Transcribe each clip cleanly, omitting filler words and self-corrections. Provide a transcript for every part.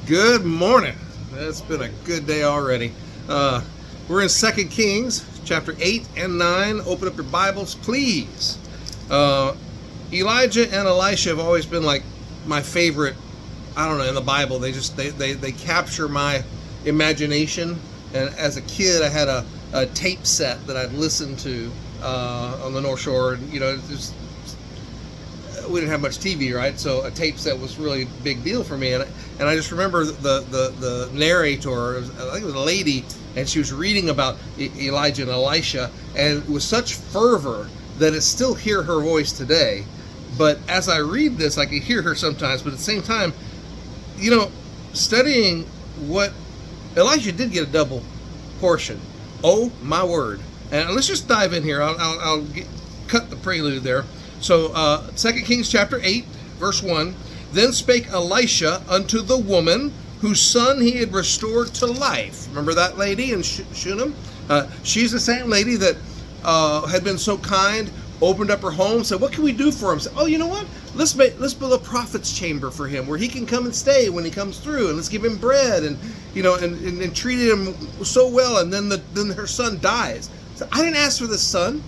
Good morning. It's been a good day already. We're in 2 Kings, chapter 8 and 9. Open up your Bibles, please. Elijah and Elisha have always been like my favorite, I don't know, in the Bible. They capture my imagination. And as a kid, I had a tape set that I'd listen to on the North Shore. And, you know, we didn't have much TV, right? So a tape set was really a big deal for me. And I just remember the narrator, I think it was a lady, and she was reading about Elijah and Elisha, and with such fervor that I still hear her voice today. But as I read this, I can hear her sometimes, but at the same time, you know, studying what Elijah did get a double portion. Oh my word. And let's just dive in here. I'll cut the prelude there. So 2 Kings chapter 8, verse 1. Then spake Elisha unto the woman whose son he had restored to life. Remember that lady in Shunem? She's the same lady that had been so kind, opened up her home, said, what can we do for him? Said, oh, you know what? Let's build a prophet's chamber for him where he can come and stay when he comes through, and let's give him bread, and you know, and treated him so well. And then her son dies. So, I didn't ask for this son.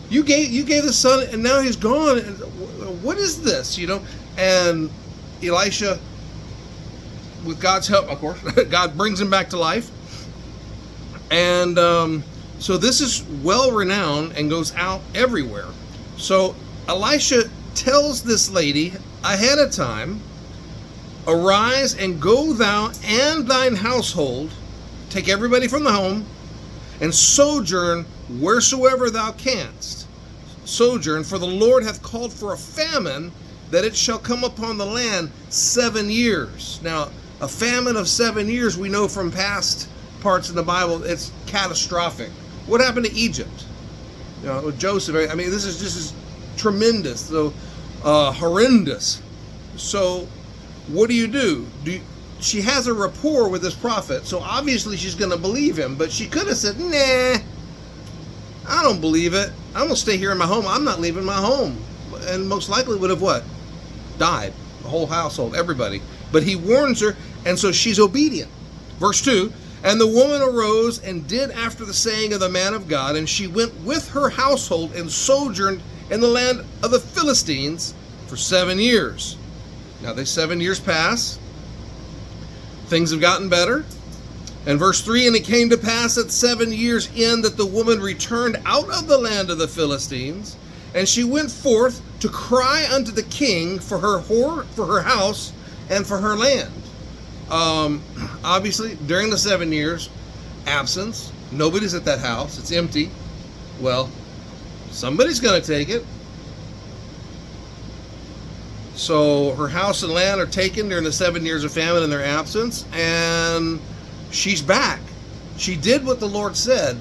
You gave the son, and now he's gone. And what is this? You know? And Elisha, with God's help, of course, God brings him back to life. And so this is well renowned and goes out everywhere. So Elisha tells this lady ahead of time, arise and go thou and thine household, take everybody from the home, and sojourn wheresoever thou canst. Sojourn, for the Lord hath called for a famine, that it shall come upon the land 7 years. Now, a famine of 7 years, we know from past parts in the Bible, it's catastrophic. What happened to Egypt? You know, with Joseph, I mean, this is just tremendous, so horrendous. So, what do? She has a rapport with this prophet, so obviously she's going to believe him, but she could have said, nah, I don't believe it. I'm going to stay here in my home. I'm not leaving my home. And most likely would have what? Died. The whole household, everybody. But he warns her, and so she's obedient. Verse 2, and the woman arose and did after the saying of the man of God, and she went with her household and sojourned in the land of the Philistines for 7 years. Now, they 7 years pass. Things have gotten better. And verse 3, and it came to pass at 7 years in that the woman returned out of the land of the Philistines, and she went forth to cry unto the king for her house, and for her land. Obviously, during the 7 years, absence, nobody's at that house, it's empty. Well, somebody's going to take it. So her house and land are taken during the 7 years of famine in their absence, and she's back. She did what the Lord said,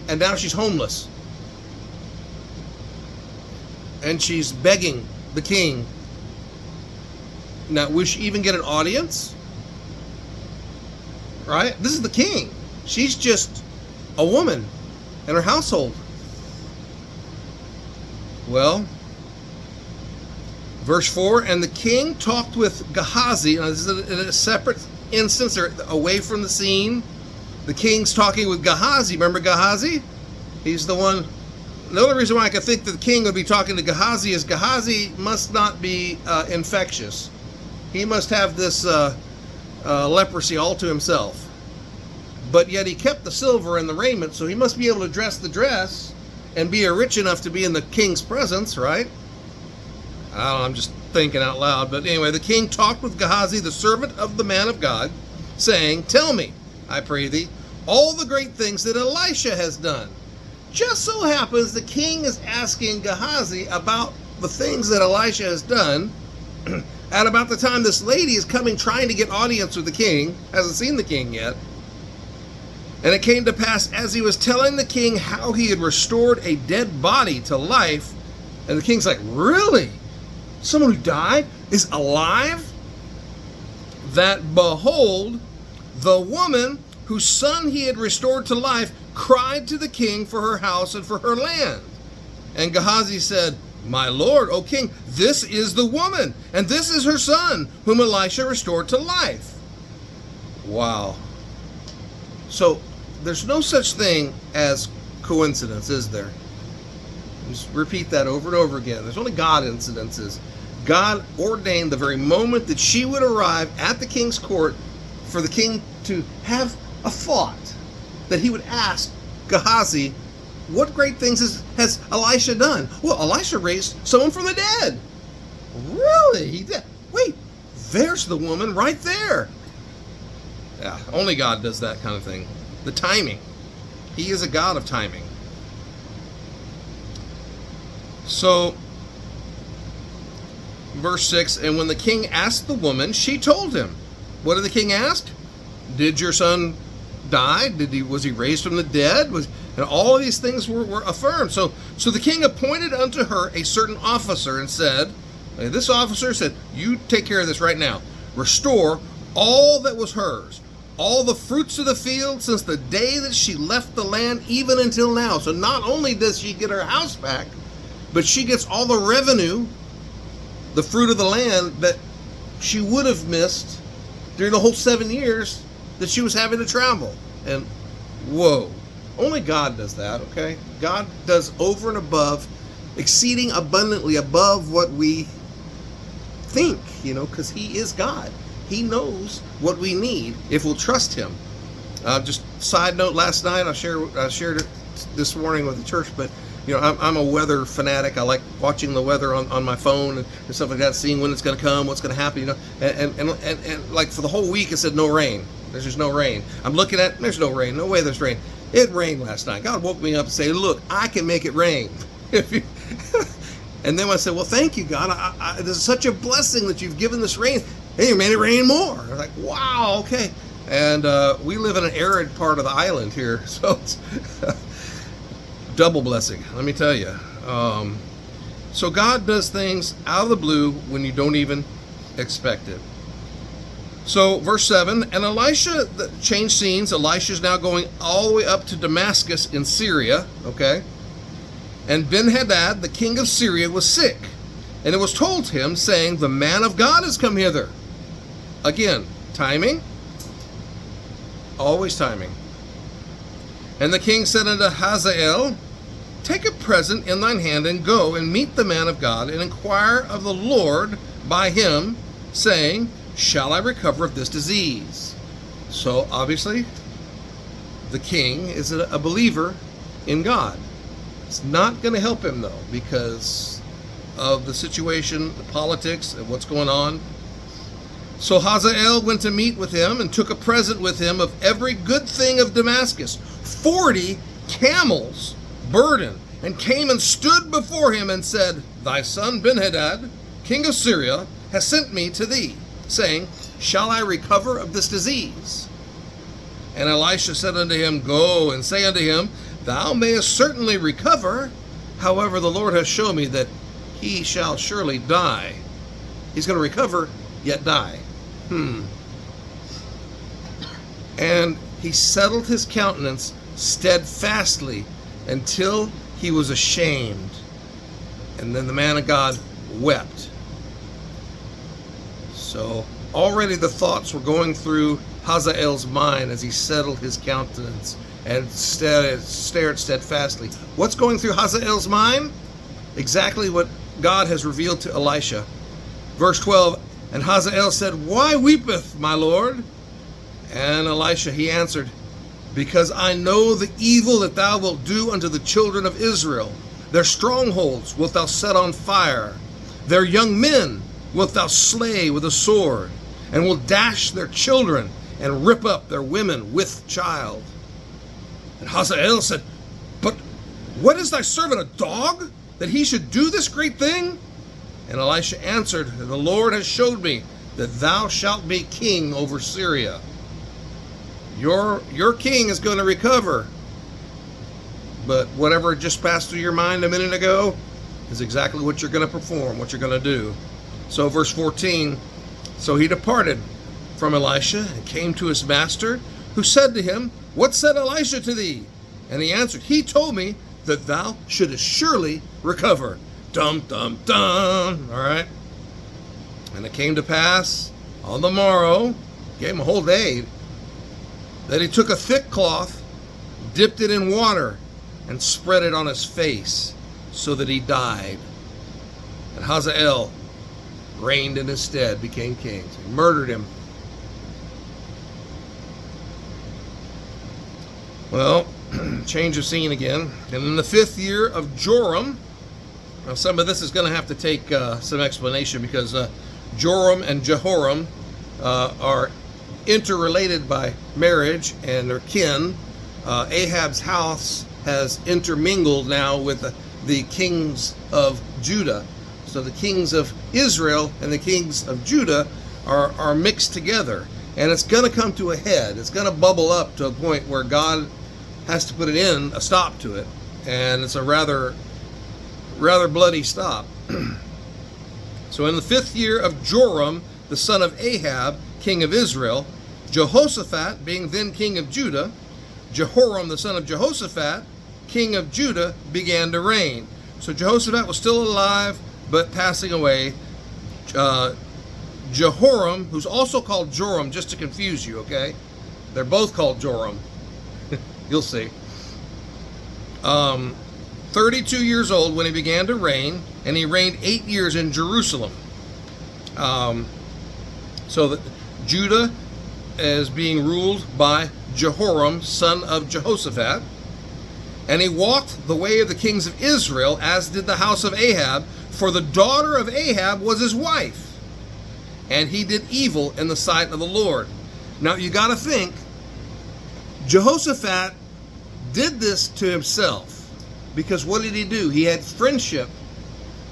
and now she's homeless. And she's begging the king. Now, will she even get an audience? Right? This is the king. She's just a woman in her household. Well, verse 4, and the king talked with Gehazi. Now, this is a separate instance, or away from the scene. The king's talking with Gehazi. Remember Gehazi? He's the one. The only reason why I could think that the king would be talking to Gehazi is Gehazi must not be infectious. He must have this leprosy all to himself. But yet he kept the silver and the raiment, so he must be able to dress the dress and be rich enough to be in the king's presence, right? I don't know, I'm just thinking out loud. But anyway, the king talked with Gehazi, the servant of the man of God, saying, tell me, I pray thee, all the great things that Elisha has done. Just so happens the king is asking Gehazi about the things that Elisha has done. At about the time this lady is coming trying to get audience with the king, hasn't seen the king yet. And it came to pass as he was telling the king how he had restored a dead body to life, and the king's like, really? Someone who died is alive? That behold, the woman whose son he had restored to life cried to the king for her house and for her land. And Gehazi said, My lord, O king, this is the woman, and this is her son, whom Elisha restored to life. Wow. So, there's no such thing as coincidence, is there? Just repeat that over and over again. There's only God incidences. God ordained the very moment that she would arrive at the king's court for the king to have a thought that he would ask Gehazi, what great things has Elisha done? Well, Elisha raised someone from the dead. Really? He did. Wait, there's the woman right there. Yeah, only God does that kind of thing. The timing. He is a God of timing. So, verse 6, and when the king asked the woman, she told him. What did the king ask? Did your son die? Was he raised from the dead? And all of these things were affirmed. So the king appointed unto her a certain officer and said, this officer said, you take care of this right now. Restore all that was hers, all the fruits of the field since the day that she left the land, even until now. So not only does she get her house back, but she gets all the revenue, the fruit of the land that she would have missed during the whole 7 years that she was having to travel. And whoa, only God does that, okay? God does over and above, exceeding abundantly above what we think, because he is God. He knows what we need if we'll trust him. Just side note, last night I shared it this morning with the church, but I'm a weather fanatic. I like watching the weather on my phone and stuff like that, seeing when it's going to come, what's going to happen, and like for the whole week it said no rain. There's just no rain. I'm looking at, there's no rain. No way there's rain. It rained last night. God woke me up and said, look, I can make it rain. And then I said, well, thank you, God. This is such a blessing that you've given this rain. And you made it rain more. I was like, wow, okay. And we live in an arid part of the island here, so it's double blessing, let me tell you. So God does things out of the blue when you don't even expect it. So verse 7, and Elisha, changed scenes. Elisha's now going all the way up to Damascus in Syria, okay? And Ben-Hadad, the king of Syria, was sick. And it was told him, saying, the man of God has come hither. Again, timing. Always timing. And the king said unto Hazael, take a present in thine hand, and go and meet the man of God, and inquire of the Lord by him, saying, shall I recover of this disease? So, obviously, the king is a believer in God. It's not going to help him, though, because of the situation, the politics, and what's going on. So Hazael went to meet with him, and took a present with him of every good thing of Damascus, 40 camels burdened, and came and stood before him, and said, thy son Ben-Hadad, king of Syria, has sent me to thee, saying, shall I recover of this disease? And Elisha said unto him, go and say unto him, thou mayest certainly recover. However, the Lord has shown me that he shall surely die. He's going to recover, yet die. And he settled his countenance steadfastly until he was ashamed. And then the man of God wept. So already the thoughts were going through Hazael's mind as he settled his countenance and stared steadfastly. What's going through Hazael's mind? Exactly what God has revealed to Elisha. Verse 12, and Hazael said, why weepeth my Lord? And Elisha, he answered, because I know the evil that thou wilt do unto the children of Israel. Their strongholds wilt thou set on fire. Their young men wilt thou slay with a sword, and will dash their children, and rip up their women with child. And Hazael said, but what is thy servant, a dog, that he should do this great thing? And Elisha answered, the Lord has showed me that thou shalt be king over Syria. Your king is going to recover. But whatever just passed through your mind a minute ago is exactly what you're going to perform, what you're going to do. So verse 14, so he departed from Elisha and came to his master, who said to him, what said Elisha to thee? And he answered, he told me that thou shouldest surely recover. Dum, dum, dum. All right. And it came to pass on the morrow, gave him a whole day, that he took a thick cloth, dipped it in water, and spread it on his face, so that he died. And Hazael reigned in his stead, became king. So he murdered him. Well, change of scene again. And in the 5th year of Joram, now some of this is going to have to take some explanation, because Joram and Jehoram are interrelated by marriage and they're kin. Ahab's house has intermingled now with the kings of Judah. So the kings of Israel and the kings of Judah are mixed together. And it's going to come to a head. It's going to bubble up to a point where God has to put a stop to it. And it's a rather bloody stop. So in the 5th year of Joram, the son of Ahab, king of Israel, Jehoshaphat, being then king of Judah, Jehoram, the son of Jehoshaphat, king of Judah, began to reign. So Jehoshaphat was still alive, but passing away. Jehoram, who's also called Joram, just to confuse you, okay? They're both called Joram. You'll see. 32 years old when he began to reign, and he reigned 8 years in Jerusalem. So that Judah is being ruled by Jehoram, son of Jehoshaphat. And he walked the way of the kings of Israel, as did the house of Ahab, for the daughter of Ahab was his wife. And he did evil in the sight of the Lord. Now you got to think, Jehoshaphat did this to himself. Because what did he do? He had friendship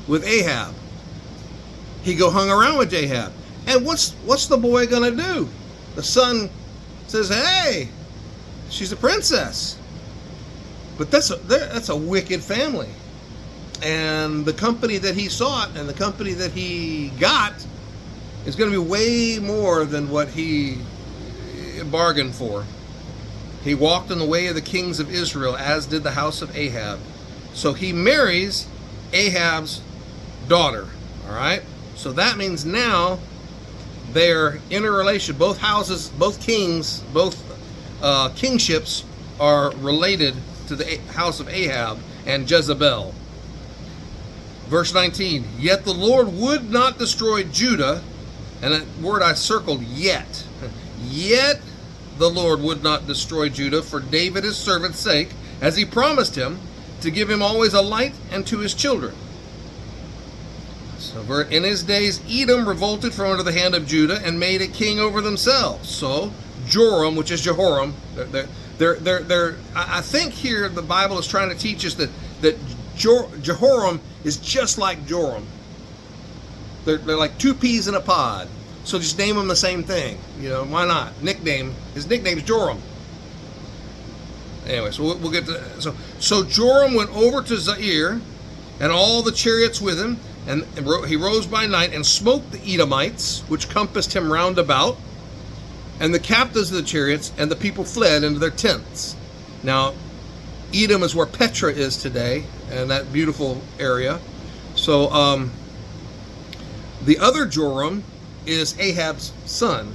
with Ahab. He hung around with Ahab. And what's the boy going to do? The son says, hey, she's a princess. But that's a wicked family. And the company that he sought and the company that he got is going to be way more than what he bargained for. He walked in the way of the kings of Israel, as did the house of Ahab. So he marries Ahab's daughter. All right? So that means now they're in a relation. Both houses, both kings, both kingships are related to the house of Ahab and Jezebel. Verse 19, yet the Lord would not destroy Judah, and that word I circled, yet. Yet the Lord would not destroy Judah for David his servant's sake, as he promised him, to give him always a light and to his children. So in his days Edom revolted from under the hand of Judah and made a king over themselves. So Joram, which is Jehoram, I think here the Bible is trying to teach us that Jehoram is just like Joram. They're like two peas in a pod. So just name them the same thing. You know, why not? His nickname's Joram. Anyway, so we'll get to so Joram went over to Zair, and all the chariots with him, and he rose by night and smote the Edomites, which compassed him round about, and the captains of the chariots, and the people fled into their tents. Now, Edom is where Petra is today, and that beautiful area. So, the other Joram is Ahab's son.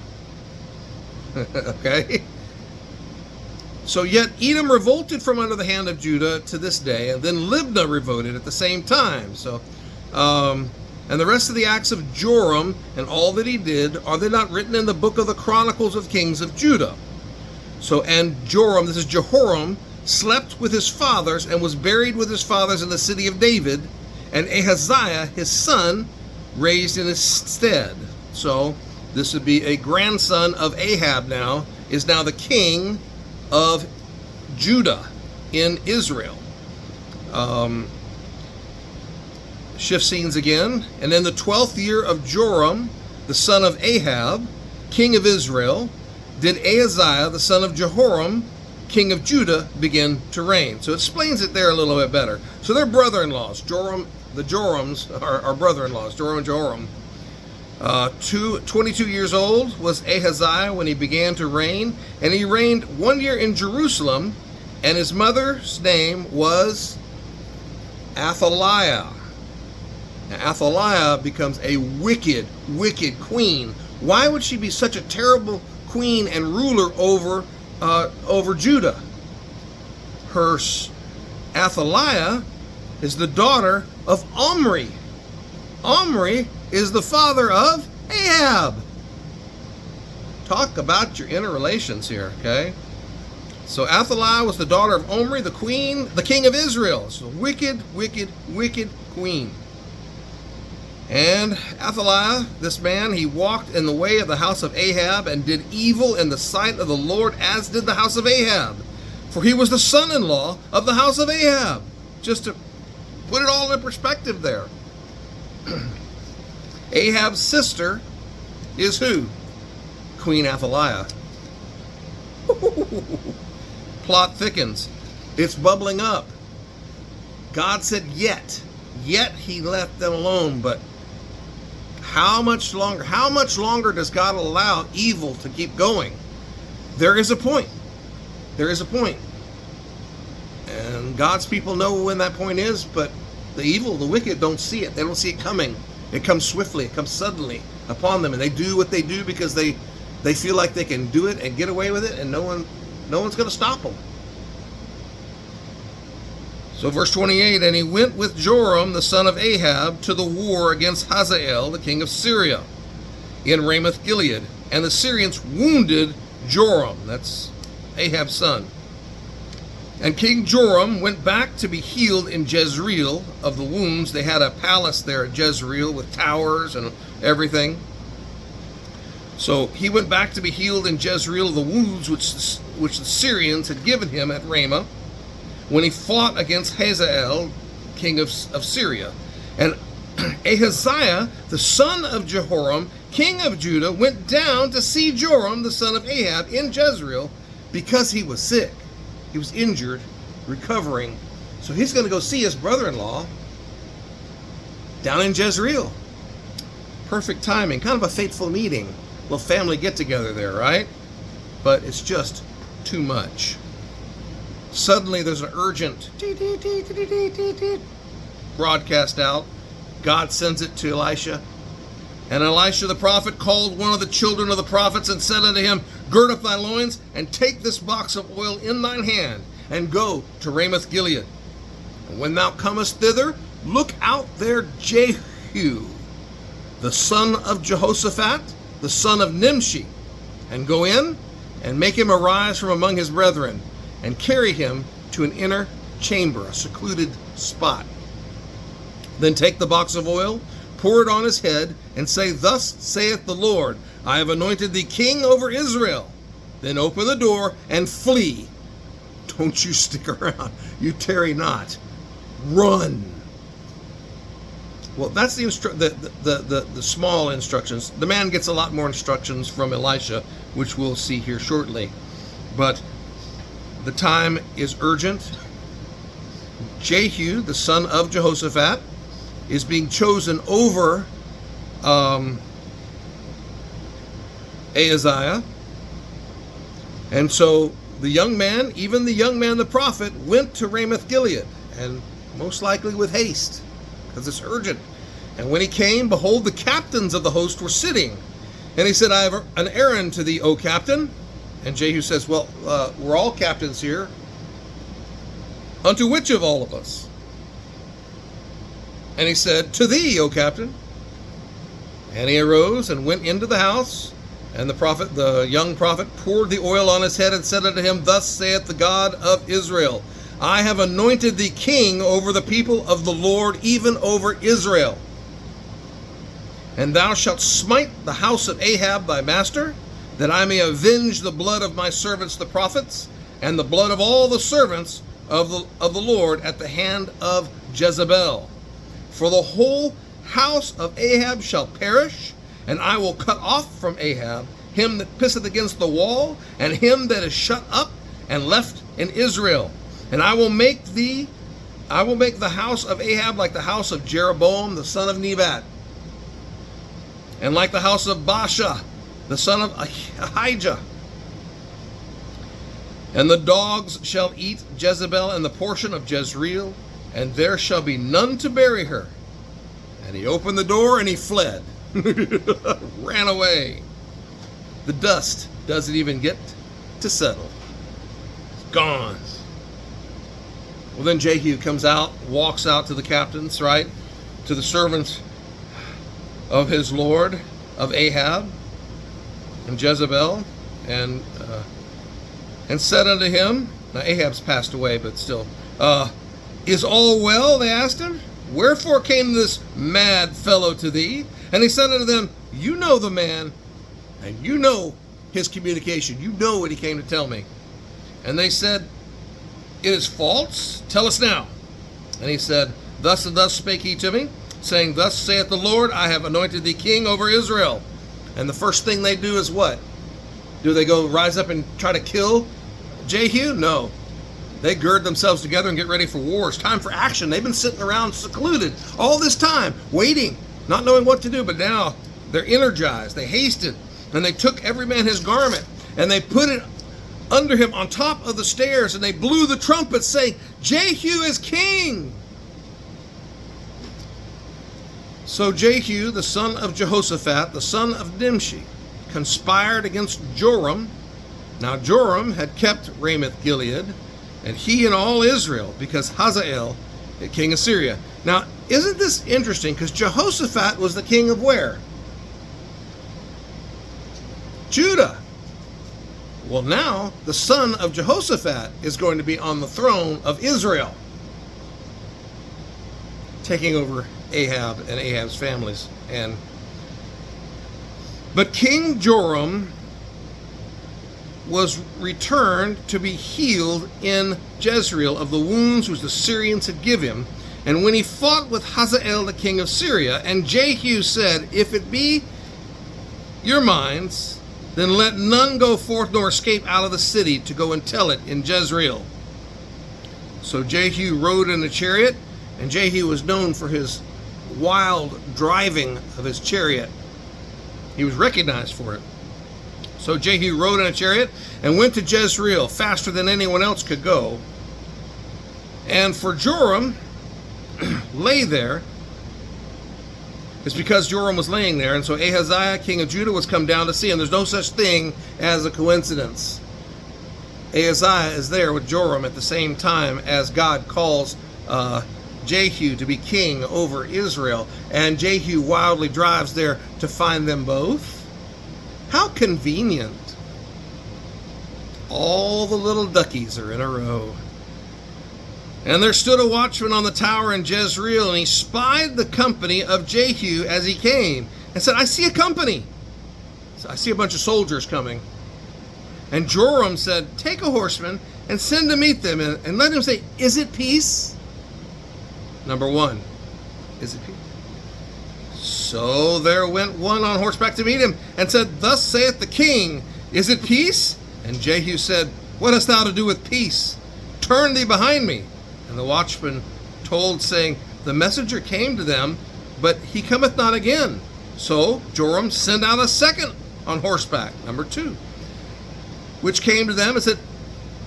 Okay? So yet Edom revolted from under the hand of Judah to this day, and then Libnah revolted at the same time. So, and the rest of the acts of Joram and all that he did, are they not written in the book of the Chronicles of Kings of Judah? So, and Joram, this is Jehoram, slept with his fathers and was buried with his fathers in the city of David, and Ahaziah, his son, raised in his stead. So, this would be a grandson of Ahab now, is now the king of Judah in Israel. Shift scenes again. And in the 12th year of Joram, the son of Ahab, king of Israel, did Ahaziah, the son of Jehoram, king of Judah, begin to reign. So it explains it there a little bit better. So they're brother-in-laws. The Jorams are brother-in-laws, Joram and Jehoram. 22 years old was Ahaziah when he began to reign, and he reigned 1 year in Jerusalem, and his mother's name was Athaliah. Athaliah becomes a wicked, wicked queen. Why would she be such a terrible queen and ruler over Judah? Athaliah is the daughter of Omri. Omri is the father of Ahab. Talk about your interrelations here, okay? So Athaliah was the daughter of Omri, the king of Israel. So wicked, wicked, wicked queen. And Athaliah, this man, he walked in the way of the house of Ahab and did evil in the sight of the Lord, as did the house of Ahab. For he was the son-in-law of the house of Ahab. Just to put it all in perspective there. Ahab's sister is who? Queen Athaliah. Plot thickens. It's bubbling up. God said yet he left them alone, but how much longer does God allow evil to keep going? There is a point. There is a point. And God's people know when that point is, but the evil, the wicked don't see it. They don't see it coming. It comes swiftly, it comes suddenly upon them, and they do what they do because they feel like they can do it and get away with it, and no one's going to stop them. So verse 28, and he went with Joram, the son of Ahab, to the war against Hazael, the king of Syria, in Ramoth Gilead. And the Syrians wounded Joram, that's Ahab's son. And King Joram went back to be healed in Jezreel of the wounds. They had a palace there at Jezreel with towers and everything. So he went back to be healed in Jezreel of the wounds which the Syrians had given him at Ramah, when he fought against Hazael, king of Syria. And Ahaziah, the son of Jehoram, king of Judah, went down to see Joram, the son of Ahab, in Jezreel, because he was sick. He was injured, recovering. So he's going to go see his brother-in-law down in Jezreel. Perfect timing. Kind of a fateful meeting. Little family get-together there, right? But it's just too much. Suddenly there's an urgent broadcast out. God sends it to Elisha. And Elisha the prophet called one of the children of the prophets and said unto him, Gird up thy loins, and take this box of oil in thine hand, and go to Ramoth Gilead. And when thou comest thither, look out there Jehu, the son of Jehoshaphat, the son of Nimshi, and go in, and make him arise from among his brethren, and carry him to an inner chamber, a secluded spot. Then take the box of oil, pour it on his head, and say, Thus saith the Lord, I have anointed thee king over Israel. Then open the door and flee. Don't you stick around. You tarry not. Run. Well, that's the small instructions. The man gets a lot more instructions from Elisha, which we'll see here shortly. But the time is urgent. Jehu, the son of Jehoshaphat, is being chosen over Ahaziah. And so the young man, even the young man, the prophet, went to Ramoth Gilead, and most likely with haste, because it's urgent. And when he came, behold, the captains of the host were sitting. And he said, I have an errand to thee, O captain. And Jehu says, well, we're all captains here. Unto which of all of us? And he said, To thee, O captain. And he arose and went into the house. And the young prophet, poured the oil on his head and said unto him, Thus saith the God of Israel, I have anointed thee king over the people of the Lord, even over Israel. And thou shalt smite the house of Ahab thy master, that I may avenge the blood of my servants the prophets, and the blood of all the servants of the Lord at the hand of Jezebel. For the whole house of Ahab shall perish, and I will cut off from Ahab him that pisseth against the wall, and him that is shut up and left in Israel. And I will make the house of Ahab like the house of Jeroboam the son of Nebat, and like the house of Baasha the son of Ahijah. And the dogs shall eat Jezebel and the portion of Jezreel, and there shall be none to bury her. And he opened the door and he fled. Ran away. The dust doesn't even get to settle. It's gone. Well, then Jehu comes out, walks out to the captains, right? To the servants of his lord, of Ahab and Jezebel, and said unto him, now Ahab's passed away, but still, is all well? They asked him. Wherefore came this mad fellow to thee? And he said unto them, you know the man, and you know his communication. You know what he came to tell me. And they said, it is false. Tell us now. And he said, thus and thus spake he to me, saying, thus saith the Lord, I have anointed thee king over Israel. And the first thing they do is what? Do they go rise up and try to kill Jehu? No. They gird themselves together and get ready for war. It's time for action. They've been sitting around secluded all this time, waiting, not knowing what to do. But now they're energized. They hasted, and they took every man his garment, and they put it under him on top of the stairs, and they blew the trumpets, saying, Jehu is king. So Jehu, the son of Jehoshaphat, the son of Nimshi, conspired against Joram. Now Joram had kept Ramoth Gilead, and he and all Israel, because Hazael, the king of Syria. Now, isn't this interesting? Because Jehoshaphat was the king of where? Judah. Well, now the son of Jehoshaphat is going to be on the throne of Israel, taking over Ahab and Ahab's families. But King Joram was returned to be healed in Jezreel of the wounds which the Syrians had given him. And when he fought with Hazael the king of Syria, and Jehu said, if it be your minds, then let none go forth nor escape out of the city to go and tell it in Jezreel. So Jehu rode in a chariot, and Jehu was known for his wild driving of his chariot. He was recognized for it. So Jehu rode in a chariot and went to Jezreel faster than anyone else could go. And for Joram lay there, it's because Joram was laying there, and so Ahaziah, king of Judah, was come down to see him. There's no such thing as a coincidence. Ahaziah is there with Joram at the same time as God calls Jehu to be king over Israel, and Jehu wildly drives there to find them both. How convenient. All the little duckies are in a row. And there stood a watchman on the tower in Jezreel, and he spied the company of Jehu as he came, and said, I see a company. So I see a bunch of soldiers coming. And Joram said, take a horseman and send to meet them, and let him say, is it peace? Number one, is it peace? So there went one on horseback to meet him, and said, thus saith the king, is it peace? And Jehu said, what hast thou to do with peace? Turn thee behind me. And the watchman told, saying, the messenger came to them, but he cometh not again. So Joram sent out a second on horseback, number two, which came to them and said,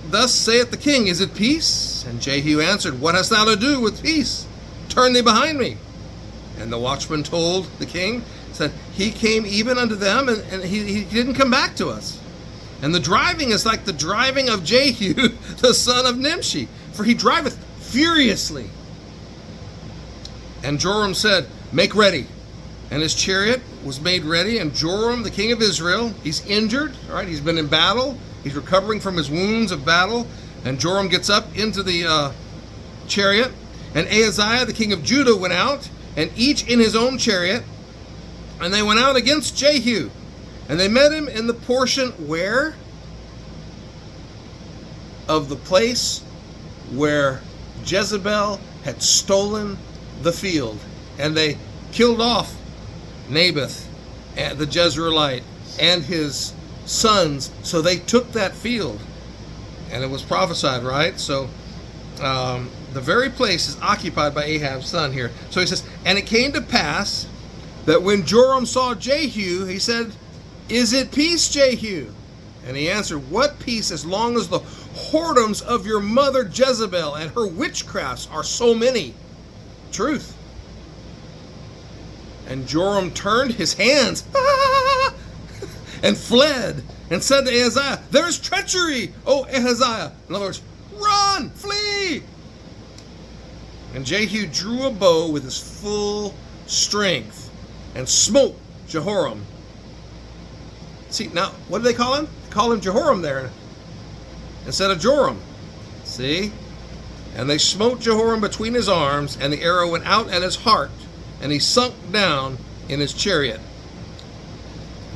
thus saith the king, is it peace? And Jehu answered, what hast thou to do with peace? Turn thee behind me. And the watchman told the king, said, he came even unto them, and he didn't come back to us. And the driving is like the driving of Jehu, the son of Nimshi, for he driveth furiously. And Joram said, make ready. And his chariot was made ready, and Joram, the king of Israel, he's injured, right? He's been in battle. He's recovering from his wounds of battle. And Joram gets up into the chariot, and Ahaziah, the king of Judah, went out, and each in his own chariot, and they went out against Jehu. And they met him in the portion where? Of the place where Jezebel had stolen the field. And they killed off Naboth, the Jezreelite, and his sons. So they took that field. And it was prophesied, right? So the very place is occupied by Ahab's son here. So he says, and it came to pass that when Joram saw Jehu, he said, is it peace, Jehu? And he answered, what peace, as long as the whoredoms of your mother Jezebel and her witchcrafts are so many? Truth. And Joram turned his hands and fled and said to Ahaziah, "There is treachery, O Ahaziah." In other words, run, flee. And Jehu drew a bow with his full strength and smote Jehoram. See, now, what do they call him? They call him Jehoram there instead of Joram. See? And they smote Jehoram between his arms, and the arrow went out at his heart, and he sunk down in his chariot.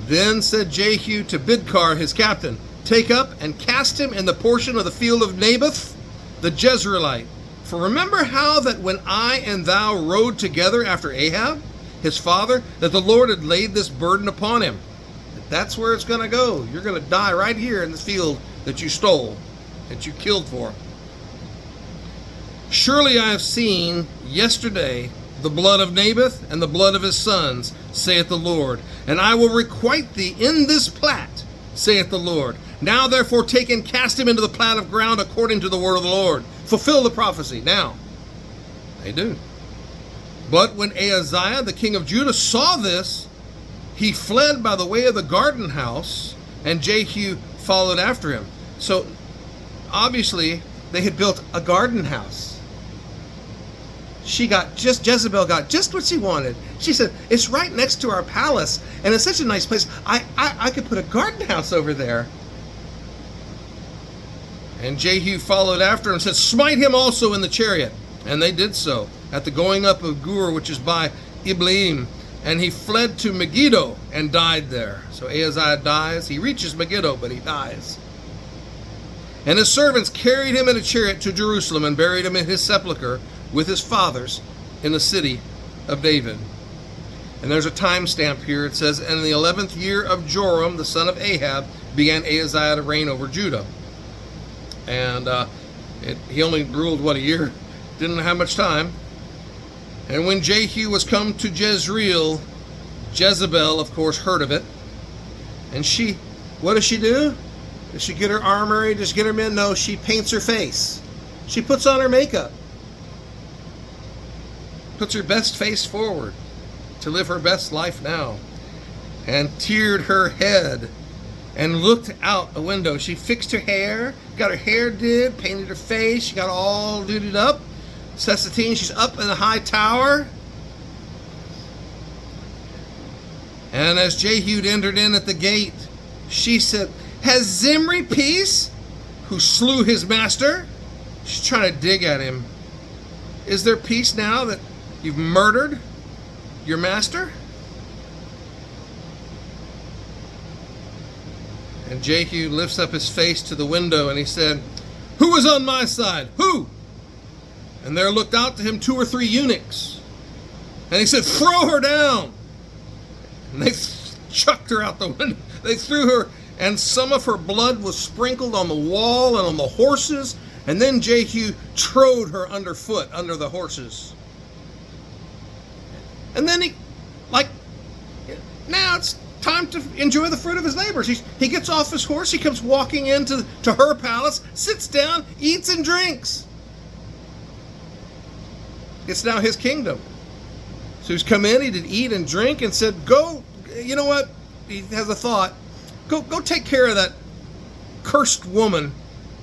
Then said Jehu to Bidkar his captain, "Take up and cast him in the portion of the field of Naboth the Jezreelite. For remember how that when I and thou rode together after Ahab, his father, that the Lord had laid this burden upon him." That's where it's going to go. You're going to die right here in the field that you stole, that you killed for. "Surely I have seen yesterday the blood of Naboth and the blood of his sons, saith the Lord, and I will requite thee in this plat, saith the Lord. Now therefore take and cast him into the plat of ground according to the word of the Lord." Fulfill the prophecy. Now, they do. But when Ahaziah, the king of Judah, saw this, he fled by the way of the garden house, and Jehu followed after him. So, obviously, they had built a garden house. Jezebel got just what she wanted. She said, "It's right next to our palace, and it's such a nice place. I could put a garden house over there." And Jehu followed after him and said, "Smite him also in the chariot." And they did so, at the going up of Gur, which is by Ibleam. And he fled to Megiddo and died there. So Ahaziah dies. He reaches Megiddo, but he dies. And his servants carried him in a chariot to Jerusalem and buried him in his sepulchre with his fathers in the city of David. And there's a timestamp here. It says, "In the 11th year of Joram, the son of Ahab, began Ahaziah to reign over Judah." And he only ruled, a year? Didn't have much time. "And when Jehu was come to Jezreel, Jezebel, of course, heard of it. And what does she do? Does she get her armory? Does she get her men? No, she paints her face. She puts on her makeup. Puts her best face forward to live her best life now. And teared her head and looked out a window." She fixed her hair, got her hair did, painted her face. She got all duded up. Says the teen, she's up in the high tower. And as Jehu entered in at the gate, she said, "Has Zimri peace, who slew his master?" She's trying to dig at him. "Is there peace now that you've murdered your master?" And Jehu lifts up his face to the window and he said, "Who is on my side? Who?" And there looked out to him 2 or 3 eunuchs. And he said, "Throw her down." And they chucked her out the window. They threw her, and some of her blood was sprinkled on the wall and on the horses. And then Jehu trode her underfoot, under the horses. And then now it's time to enjoy the fruit of his labors. He gets off his horse, he comes walking into her palace, sits down, eats and drinks. It's now his kingdom. So he's come in, he did eat and drink, and said, "Go, you know what?" He has a thought. Go take care of that cursed woman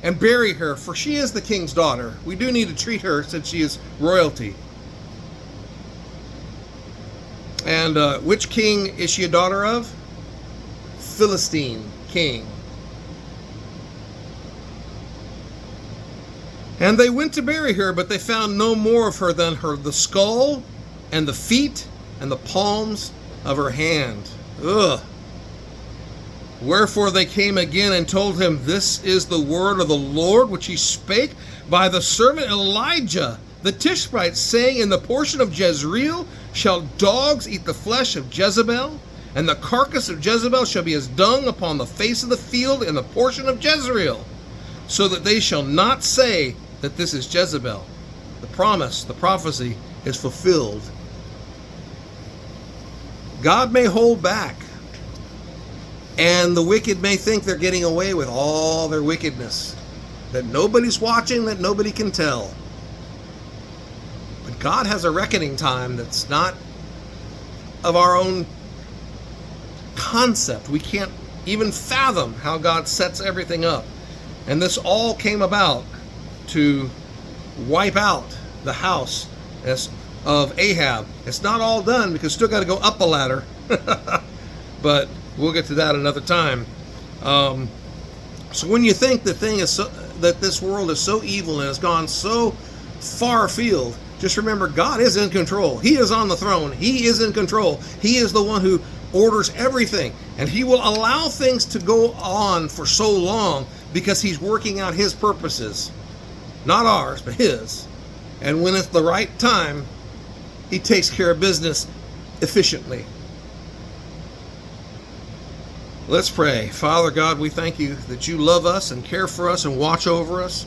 and bury her, for she is the king's daughter. We do need to treat her since she is royalty. And which king is she a daughter of? Philistine king. And they went to bury her, but they found no more of her than the skull and the feet and the palms of her hand. Ugh. Wherefore they came again and told him, "This is the word of the Lord, which he spake by the servant Elijah the Tishbite, saying, In the portion of Jezreel shall dogs eat the flesh of Jezebel, and the carcass of Jezebel shall be as dung upon the face of the field in the portion of Jezreel, so that they shall not say that this is Jezebel." The promise, the prophecy is fulfilled. God may hold back, and the wicked may think they're getting away with all their wickedness, that nobody's watching, that nobody can tell. But God has a reckoning time that's not of our own concept. We can't even fathom how God sets everything up. And this all came about to wipe out the house of Ahab. It's not all done because still got to go up a ladder. But we'll get to that another time. So when you think that this world is so evil and has gone so far afield, just remember God is in control. He is on the throne. He is in control. He is the one who orders everything. And he will allow things to go on for so long because he's working out his purposes. Not ours, but his. And when it's the right time, he takes care of business efficiently. Let's pray. Father God, we thank you that you love us and care for us and watch over us.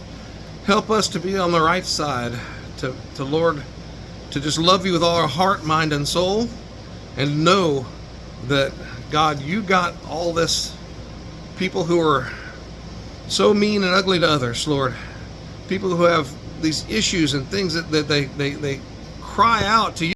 Help us to be on the right side, to Lord, to just love you with all our heart, mind, and soul, and know that, God, you got all this people who are so mean and ugly to others, Lord. People who have these issues and things that they cry out to you.